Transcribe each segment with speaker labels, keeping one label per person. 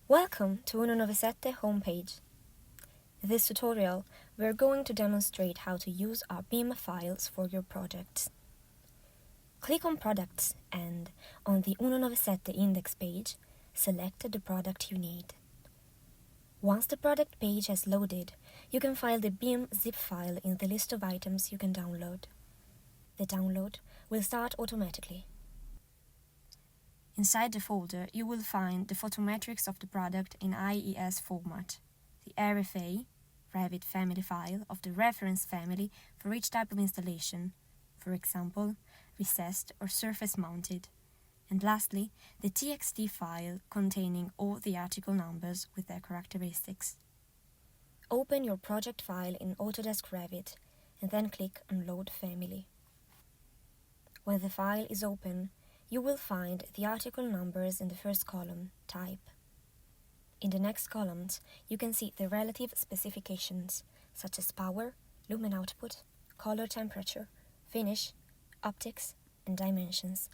Speaker 1: Welcome to unonovesette homepage. In this tutorial, we are going to demonstrate how to use our BIM files for your projects. Click on Products and, on the unonovesette index page, select the product you need. Once the product page has loaded, you can file the BIM zip file in the list of items you can download. The download will start automatically. Inside the folder, you will find the photometrics of the product in IES format, the RFA, Revit family file of the reference family for each type of installation, for example, recessed or surface mounted, and lastly, the TXT file containing all the article numbers with their characteristics. Open your project file in Autodesk Revit and then click on Load Family. When the file is open, you will find the article numbers in the first column, Type. In the next columns, you can see the relative specifications, such as power, lumen output, color temperature, finish, optics, and dimensions.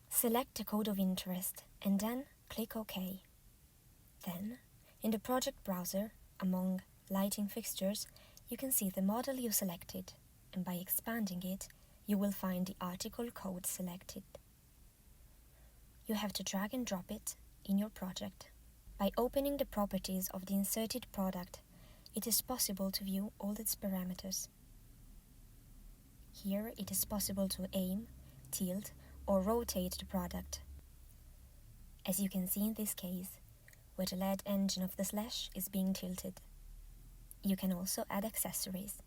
Speaker 1: Select the code of interest and then click OK. Then, in the project browser, among Lighting Fixtures, you can see the model you selected, and by expanding it, you will find the article code selected. You have to drag and drop it in your project. By opening the properties of the inserted product, it is possible to view all its parameters. Here it is possible to aim, tilt, or rotate the product. As you can see in this case, where the LED engine of the slash is being tilted. You can also add accessories.